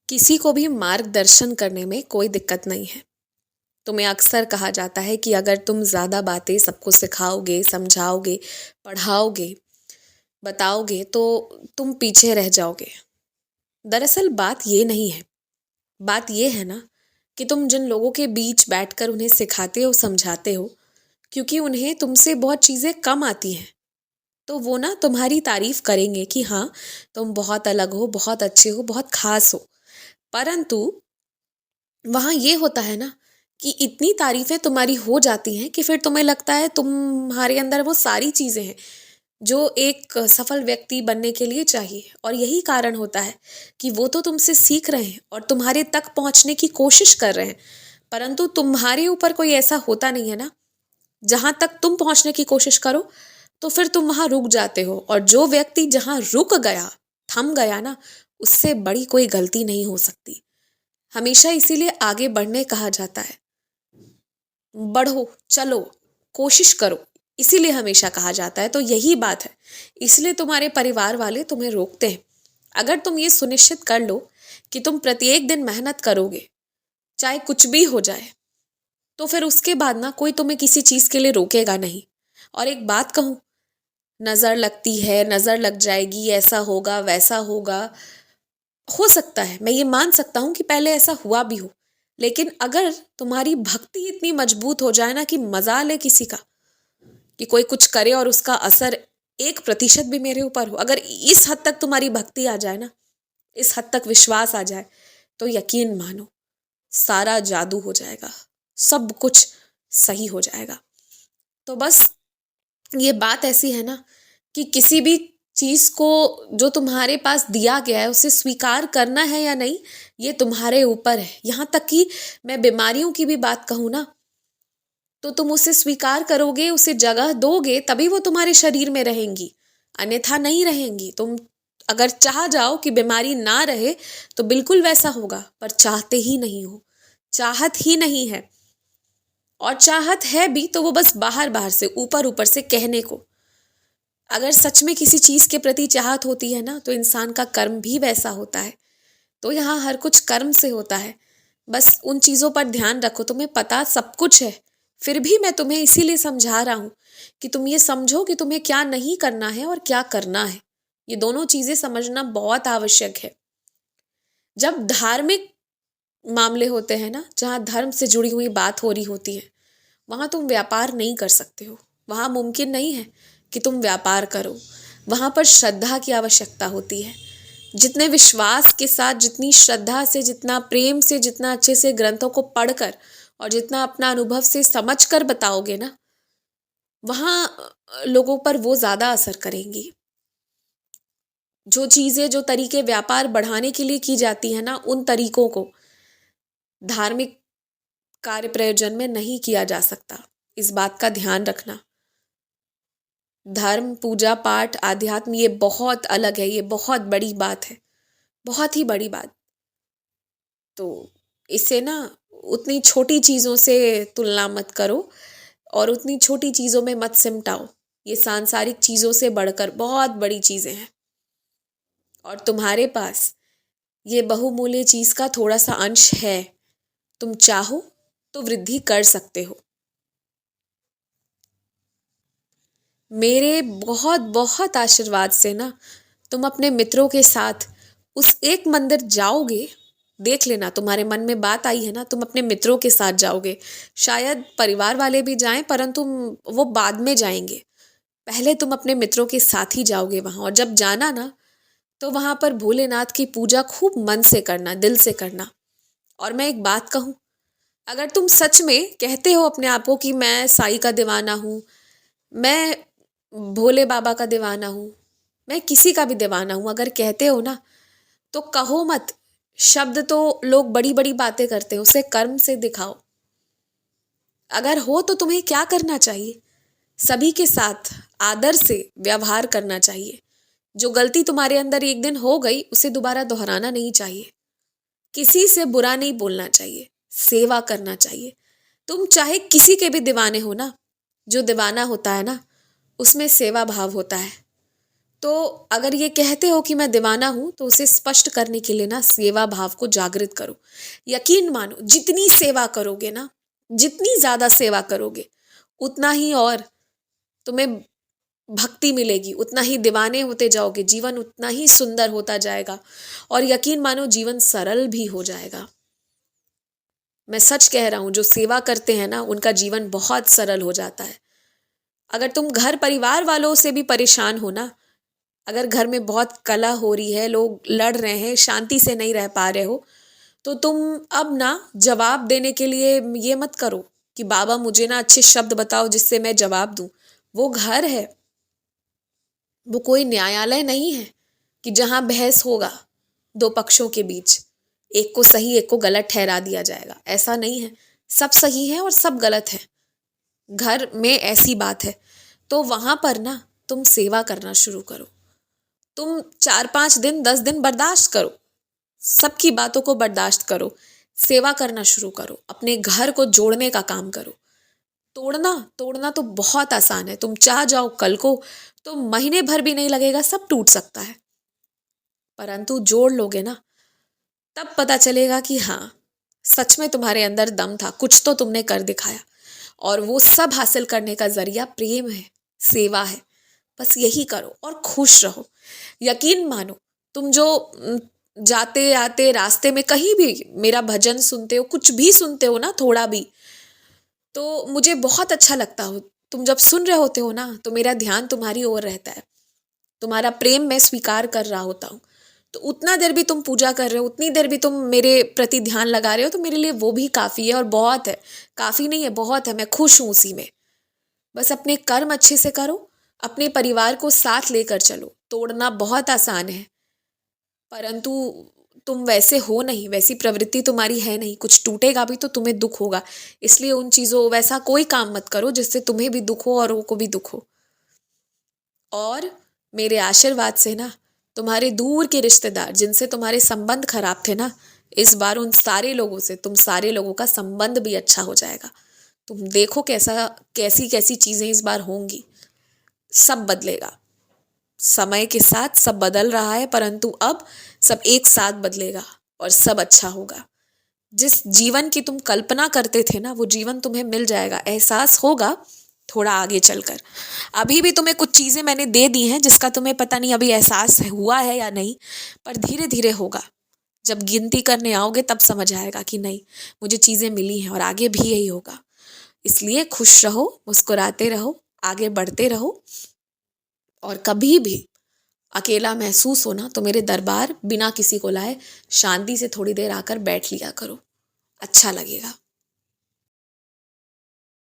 किसी को भी मार्गदर्शन करने में कोई दिक्कत नहीं है। तुम्हें अक्सर कहा जाता है कि अगर तुम ज़्यादा बातें सबको सिखाओगे, समझाओगे, पढ़ाओगे, बताओगे तो तुम पीछे रह जाओगे। दरअसल बात ये नहीं है। बात ये है ना कि तुम जिन लोगों के बीच बैठकर उन्हें सिखाते हो, समझाते हो, क्योंकि उन्हें तुमसे बहुत चीज़ें कम आती हैं, तो वो ना तुम्हारी तारीफ करेंगे कि हाँ, तुम बहुत अलग हो, बहुत अच्छे हो, बहुत खास हो। परंतु वहाँ ये होता है ना कि इतनी तारीफ़ें तुम्हारी हो जाती हैं कि फिर तुम्हें लगता है तुम्हारे अंदर वो सारी चीज़ें हैं जो एक सफल व्यक्ति बनने के लिए चाहिए। और यही कारण होता है कि वो तो तुमसे सीख रहे हैं और तुम्हारे तक पहुँचने की कोशिश कर रहे हैं, परंतु तुम्हारे ऊपर कोई ऐसा होता नहीं है ना, जहाँ तक तुम पहुँचने की कोशिश करो तो फिर तुम वहाँ रुक जाते हो। और जो व्यक्ति जहाँ रुक गया, थम गया ना, उससे बड़ी कोई गलती नहीं हो सकती। हमेशा इसीलिए आगे बढ़ने कहा जाता है। बढ़ो, चलो, कोशिश करो, इसीलिए हमेशा कहा जाता है। तो यही बात है, इसलिए तुम्हारे परिवार वाले तुम्हें रोकते हैं। अगर तुम ये सुनिश्चित कर लो कि तुम प्रत्येक दिन मेहनत करोगे, चाहे कुछ भी हो जाए, तो फिर उसके बाद ना कोई तुम्हें किसी चीज़ के लिए रोकेगा नहीं। और एक बात कहूँ, नज़र लगती है, नज़र लग जाएगी, ऐसा होगा, वैसा होगा, हो सकता है, मैं ये मान सकता हूँ कि पहले ऐसा हुआ भी हो। लेकिन अगर तुम्हारी भक्ति इतनी मजबूत हो जाए ना कि मजाल है किसी का कि कोई कुछ करे और उसका असर 1% भी मेरे ऊपर हो, अगर इस हद तक तुम्हारी भक्ति आ जाए ना, इस हद तक विश्वास आ जाए, तो यकीन मानो सारा जादू हो जाएगा, सब कुछ सही हो जाएगा। तो बस ये बात ऐसी है ना कि किसी भी चीज़ को जो तुम्हारे पास दिया गया है उसे स्वीकार करना है या नहीं, ये तुम्हारे ऊपर है। यहाँ तक कि मैं बीमारियों की भी बात कहूँ ना, तो तुम उसे स्वीकार करोगे, उसे जगह दोगे, तभी वो तुम्हारे शरीर में रहेंगी, अन्यथा नहीं रहेंगी। तुम अगर चाह जाओ कि बीमारी ना रहे तो बिल्कुल वैसा होगा, पर चाहते ही नहीं हो, चाहत ही नहीं है। और चाहत है भी तो वो बस बाहर बाहर से, ऊपर ऊपर से कहने को। अगर सच में किसी चीज़ के प्रति चाहत होती है ना, तो इंसान का कर्म भी वैसा होता है। तो यहाँ हर कुछ कर्म से होता है। बस उन चीज़ों पर ध्यान रखो, तुम्हें पता सब कुछ है, फिर भी मैं तुम्हें इसीलिए समझा रहा हूँ कि तुम ये समझो कि तुम्हें क्या नहीं करना है और क्या करना है। ये दोनों चीज़ें समझना बहुत आवश्यक है। जब धार्मिक मामले होते हैं ना, जहाँ धर्म से जुड़ी हुई बात हो रही होती है, वहाँ तुम व्यापार नहीं कर सकते हो। वहाँ मुमकिन नहीं है कि तुम व्यापार करो। वहाँ पर श्रद्धा की आवश्यकता होती है। जितने विश्वास के साथ, जितनी श्रद्धा से, जितना प्रेम से, जितना अच्छे से ग्रंथों को पढ़कर और जितना अपना अनुभव से समझ कर बताओगे ना, वहाँ लोगों पर वो ज़्यादा असर करेंगी। जो चीज़ें, जो तरीके व्यापार बढ़ाने के लिए की जाती है ना, उन तरीकों को धार्मिक कार्य प्रयोजन में नहीं किया जा सकता। इस बात का ध्यान रखना। धर्म, पूजा पाठ, आध्यात्म, ये बहुत अलग है, ये बहुत बड़ी बात है, बहुत ही बड़ी बात। तो इसे ना उतनी छोटी चीज़ों से तुलना मत करो और उतनी छोटी चीज़ों में मत सिमटाओ। ये सांसारिक चीज़ों से बढ़कर बहुत बड़ी चीज़ें हैं और तुम्हारे पास ये बहुमूल्य चीज़ का थोड़ा सा अंश है। तुम चाहो तो वृद्धि कर सकते हो। मेरे बहुत बहुत आशीर्वाद से ना तुम अपने मित्रों के साथ उस एक मंदिर जाओगे। देख लेना, तुम्हारे मन में बात आई है ना, तुम अपने मित्रों के साथ जाओगे। शायद परिवार वाले भी जाएं, परंतु वो बाद में जाएंगे। पहले तुम अपने मित्रों के साथ ही जाओगे वहाँ। और जब जाना ना, तो वहाँ पर भोलेनाथ की पूजा खूब मन से करना, दिल से करना। और मैं एक बात कहूँ, अगर तुम सच में कहते हो अपने आप को कि मैं साईं का दीवाना हूँ, मैं भोले बाबा का दीवाना हूँ, मैं किसी का भी दीवाना हूँ, अगर कहते हो ना, तो कहो मत। शब्द तो लोग बड़ी बड़ी बातें करते हैं, उसे कर्म से दिखाओ। अगर हो तो तुम्हें क्या करना चाहिए? सभी के साथ आदर से व्यवहार करना चाहिए। जो गलती तुम्हारे अंदर एक दिन हो गई, उसे दोबारा दोहराना नहीं चाहिए। किसी से बुरा नहीं बोलना चाहिए, सेवा करना चाहिए। तुम चाहे किसी के भी दीवाने हो ना, जो दीवाना होता है ना, उसमें सेवा भाव होता है। तो अगर ये कहते हो कि मैं दीवाना हूँ तो उसे स्पष्ट करने के लिए ना सेवा भाव को जागृत करो। यकीन मानो जितनी सेवा करोगे ना, जितनी ज़्यादा सेवा करोगे, उतना ही और तुम्हें भक्ति मिलेगी, उतना ही दीवाने होते जाओगे, जीवन उतना ही सुंदर होता जाएगा और यकीन मानो जीवन सरल भी हो जाएगा। मैं सच कह रहा हूँ, जो सेवा करते हैं ना उनका जीवन बहुत सरल हो जाता है। अगर तुम घर परिवार वालों से भी परेशान हो ना, अगर घर में बहुत कलह हो रही है, लोग लड़ रहे हैं, शांति से नहीं रह पा रहे हो, तो तुम अब ना जवाब देने के लिए ये मत करो कि बाबा मुझे ना अच्छे शब्द बताओ जिससे मैं जवाब दूं। वो घर है, वो कोई न्यायालय नहीं है कि जहां बहस होगा दो पक्षों के बीच, एक को सही एक को गलत ठहरा दिया जाएगा। ऐसा नहीं है, सब सही है और सब गलत है। घर में ऐसी बात है तो वहां पर ना तुम सेवा करना शुरू करो। तुम 4-5 दिन 10 दिन बर्दाश्त करो, सबकी बातों को बर्दाश्त करो, सेवा करना शुरू करो, अपने घर को जोड़ने का काम करो। तोड़ना तोड़ना तो बहुत आसान है, तुम चाह जाओ कल को तो महीने भर भी नहीं लगेगा, सब टूट सकता है। परंतु जोड़ लोगे ना, तब पता चलेगा कि हाँ सच में तुम्हारे अंदर दम था, कुछ तो तुमने कर दिखाया। और वो सब हासिल करने का जरिया प्रेम है, सेवा है। बस यही करो और खुश रहो। यकीन मानो तुम जो जाते आते रास्ते में कहीं भी मेरा भजन सुनते हो, कुछ भी सुनते हो ना, थोड़ा भी, तो मुझे बहुत अच्छा लगता हो। तुम जब सुन रहे होते हो ना तो मेरा ध्यान तुम्हारी ओर रहता है, तुम्हारा प्रेम मैं स्वीकार कर रहा होता हूँ। तो उतना देर भी तुम पूजा कर रहे हो, उतनी देर भी तुम मेरे प्रति ध्यान लगा रहे हो, तो मेरे लिए वो भी काफ़ी है और बहुत है। काफ़ी नहीं है, बहुत है। मैं खुश हूँ उसी में। बस अपने कर्म अच्छे से करो, अपने परिवार को साथ लेकर चलो। तोड़ना बहुत आसान है, परंतु तुम वैसे हो नहीं, वैसी प्रवृत्ति तुम्हारी है नहीं। कुछ टूटेगा भी तो तुम्हें दुख होगा, इसलिए उन चीज़ों वैसा कोई काम मत करो जिससे तुम्हें भी दुख हो और उनको भी दुख हो। और मेरे आशीर्वाद से ना तुम्हारे दूर के रिश्तेदार जिनसे तुम्हारे संबंध खराब थे ना, इस बार उन सारे लोगों से तुम सारे लोगों का संबंध भी अच्छा हो जाएगा। तुम देखो कैसा कैसी कैसी चीज़ें इस बार होंगी। सब बदलेगा, समय के साथ सब बदल रहा है, परंतु अब सब एक साथ बदलेगा और सब अच्छा होगा। जिस जीवन की तुम कल्पना करते थे ना, वो जीवन तुम्हें मिल जाएगा, एहसास होगा थोड़ा आगे चलकर। अभी भी तुम्हें कुछ चीज़ें मैंने दे दी हैं जिसका तुम्हें पता नहीं अभी एहसास हुआ है या नहीं, पर धीरे धीरे होगा। जब गिनती करने आओगे तब समझ आएगा कि नहीं, मुझे चीज़ें मिली हैं और आगे भी यही होगा। इसलिए खुश रहो, मुस्कुराते रहो, आगे बढ़ते रहो। और कभी भी अकेला महसूस हो ना तो मेरे दरबार बिना किसी को लाए शांति से थोड़ी देर आकर बैठ लिया करो, अच्छा लगेगा।